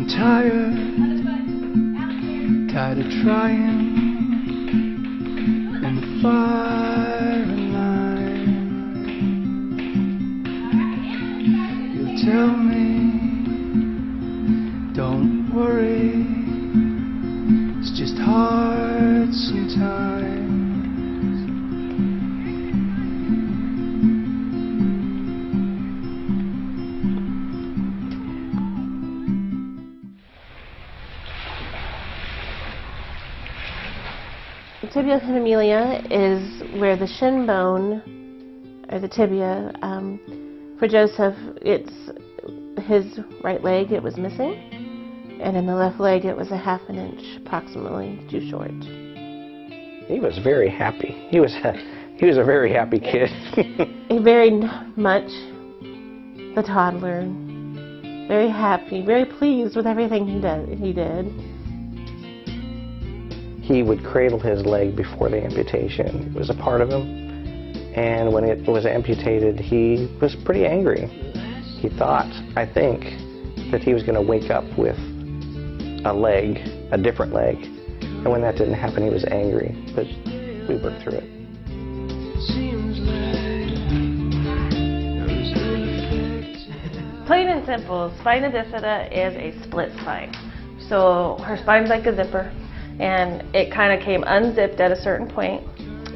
I'm tired of trying in the firing line. You'll tell me, don't worry, it's just hard sometimes. Tibial hemimelia is where the shin bone, or the tibia, for Joseph, it's his right leg, it was missing, and in the left leg it was a ½ inch approximately too short. He was very happy. He was a very happy kid. He very much the toddler, very happy, very pleased with everything he did. He would cradle his leg before the amputation. It was a part of him. And when it was amputated, he was pretty angry. He thought, I think, that he was going to wake up with a leg, a different leg. And when that didn't happen, he was angry. But we worked through it. Plain and simple, spina bifida is a split spine. So her spine's like a zipper. And it kind of came unzipped at a certain point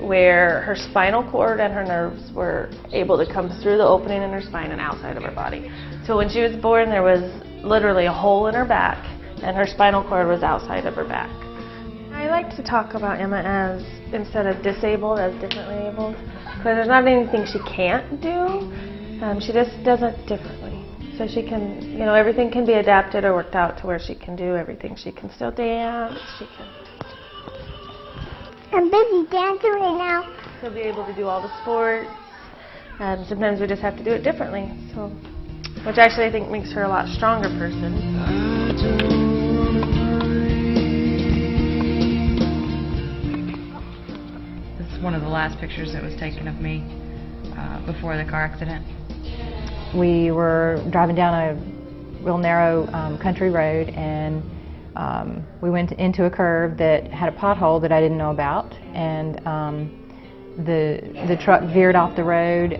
where her spinal cord and her nerves were able to come through the opening in her spine and outside of her body. So when she was born, there was literally a hole in her back, and her spinal cord was outside of her back. I like to talk about Emma as, instead of disabled, as differently abled, because there's not anything she can't do, she just does it differently. So she can, you know, everything can be adapted or worked out to where she can do everything. She can still dance, she can... I'm busy dancing right now. She'll be able to do all the sports. Sometimes we just have to do it differently, so, which actually I think makes her a lot stronger person. This is one of the last pictures that was taken of me before the car accident. We were driving down a real narrow country road, and we went into a curve that had a pothole that I didn't know about, and the truck veered off the road,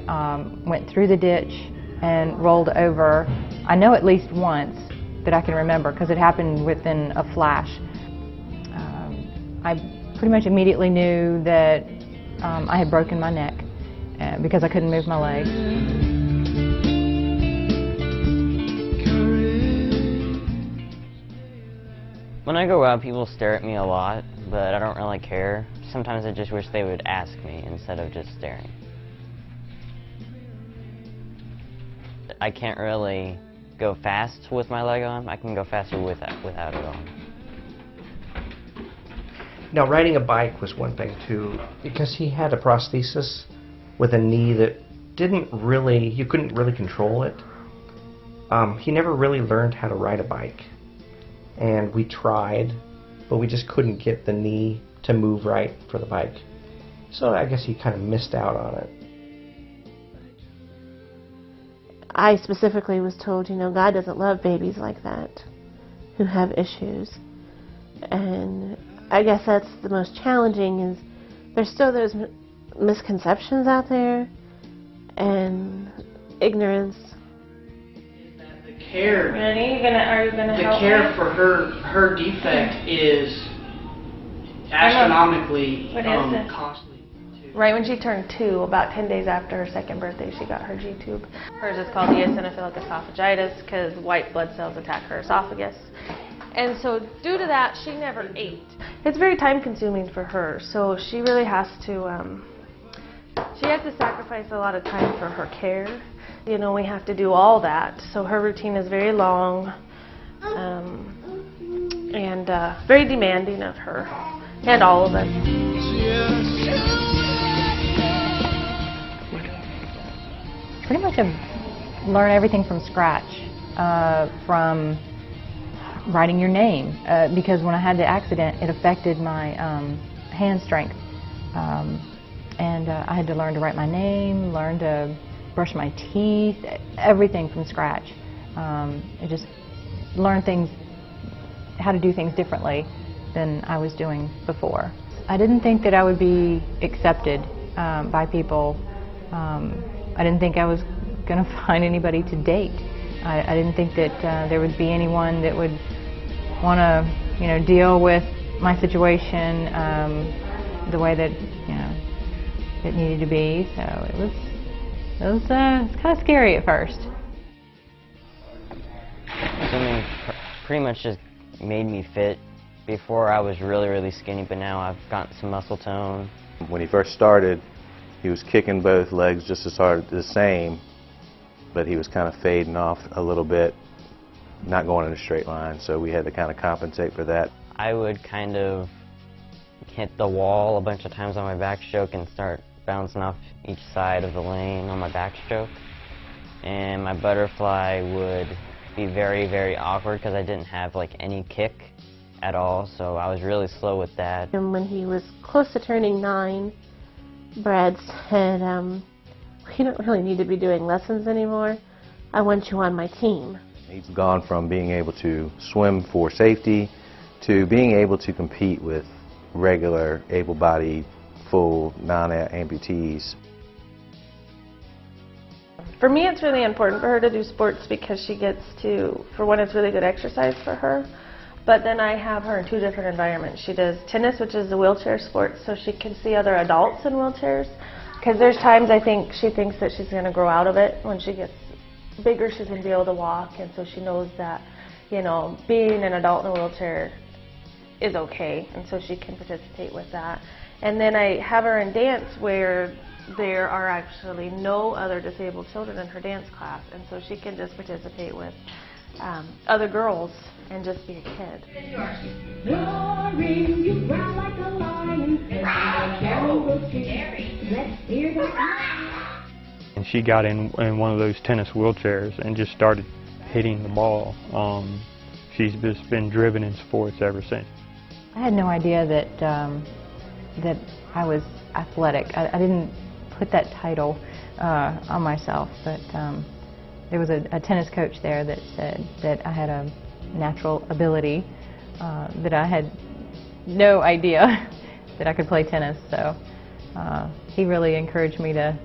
went through the ditch, and rolled over. I know at least once that I can remember, because it happened within a flash. I pretty much immediately knew that I had broken my neck because I couldn't move my leg. When I go out, people stare at me a lot, but I don't really care. Sometimes I just wish they would ask me instead of just staring. I can't really go fast with my leg on. I can go faster without it on. Now, riding a bike was one thing, too, because he had a prosthesis with a knee that you couldn't really control it. He never really learned how to ride a bike. And we tried, but we just couldn't get the knee to move right for the bike. So I guess he kind of missed out on it. I specifically was told, you know, God doesn't love babies like that, who have issues. And I guess that's the most challenging, is there's still those misconceptions out there and ignorance. Care, Are you gonna the help care me? for her defect is astronomically What is it? costly. Right when she turned 2, about 10 days after her second birthday, she got her G-tube. Hers is called eosinophilic esophagitis because white blood cells attack her esophagus. And so due to that, she never ate. It's very time consuming for her, so she really has to sacrifice a lot of time for her care. You know, we have to do all that, so her routine is very long and very demanding of her and all of us. Pretty much learn everything from scratch, from writing your name, because when I had the accident, it affected my hand strength, and I had to learn to write my name, learn to brush my teeth, everything from scratch. I just learned things how to do things differently than I was doing before. I didn't think that I would be accepted by people. I didn't think I was going to find anybody to date. I didn't think that there would be anyone that would want to, deal with my situation the way that, it needed to be. So it was kind of scary at first. Swimming pretty much just made me fit. Before I was really, really skinny, but now I've gotten some muscle tone. When he first started, he was kicking both legs just as hard, the same, but he was kind of fading off a little bit, not going in a straight line, so we had to kind of compensate for that. I would kind of hit the wall a bunch of times on my backstroke and start bouncing off each side of the lane on my backstroke. And my butterfly would be very, very awkward because I didn't have like any kick at all, so I was really slow with that. And when he was close to turning 9, Brad said, "You don't really need to be doing lessons anymore. I want you on my team." He's gone from being able to swim for safety to being able to compete with regular, able-bodied, full, non-amputees. For me, it's really important for her to do sports because she gets to, for one, it's really good exercise for her. But then I have her in 2 different environments. She does tennis, which is a wheelchair sport, so she can see other adults in wheelchairs. Because there's times I think she thinks that she's going to grow out of it. When she gets bigger, she's going to be able to walk, and so she knows that, being an adult in a wheelchair is okay, and so she can participate with that. And then I have her in dance where there are actually no other disabled children in her dance class, and so she can just participate with other girls and just be a kid. And she got in one of those tennis wheelchairs and just started hitting the ball. She's just been driven in sports ever since. I had no idea that that I was athletic. I didn't put that title on myself, but there was a tennis coach there that said that I had a natural ability, that I had no idea that I could play tennis. So he really encouraged me to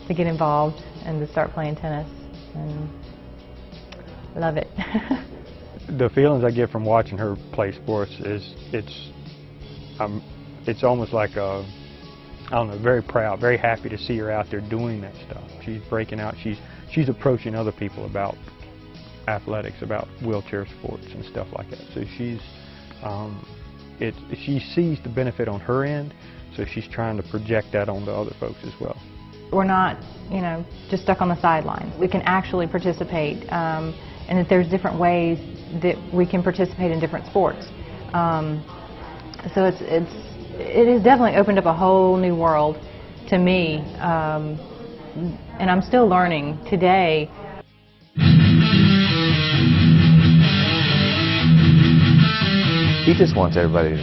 get involved and to start playing tennis, and love it. The feelings I get from watching her play sports is it's almost like I don't know, very proud, very happy to see her out there doing that stuff. She's breaking out. She's approaching other people about athletics, about wheelchair sports and stuff like that. So she sees the benefit on her end, so she's trying to project that onto other folks as well. We're not, just stuck on the sidelines. We can actually participate, and that there's different ways that we can participate in different sports. So it has definitely opened up a whole new world to me, and I'm still learning today. He just wants everybody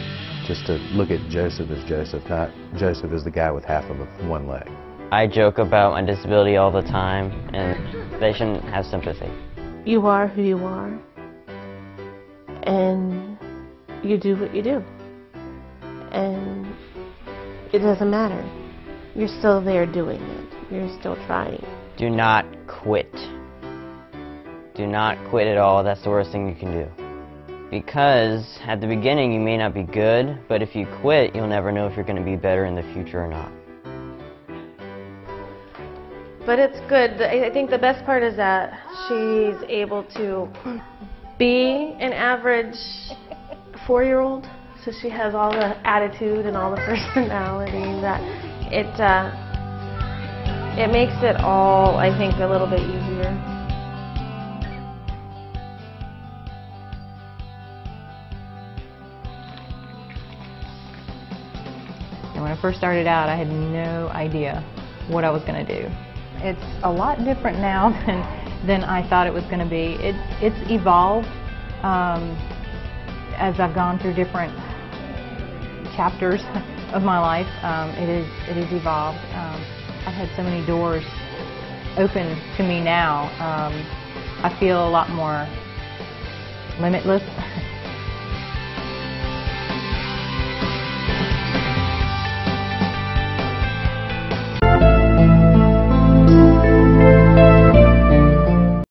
just to look at Joseph as Joseph, not Joseph as the guy with half of one leg. I joke about my disability all the time, and they shouldn't have sympathy. You are who you are, and you do what you do, and it doesn't matter. You're still there doing it. You're still trying. Do not quit. Do not quit at all. That's the worst thing you can do. Because at the beginning you may not be good, but if you quit, you'll never know if you're going to be better in the future or not. But it's good. I think the best part is that she's able to be an average 4-year-old. So she has all the attitude and all the personality that it makes it all, I think, a little bit easier. And when I first started out, I had no idea what I was going to do. It's a lot different now than I thought it was going to be. It's evolved as I've gone through different chapters of my life. It is evolved. I've had so many doors open to me now. I feel a lot more limitless.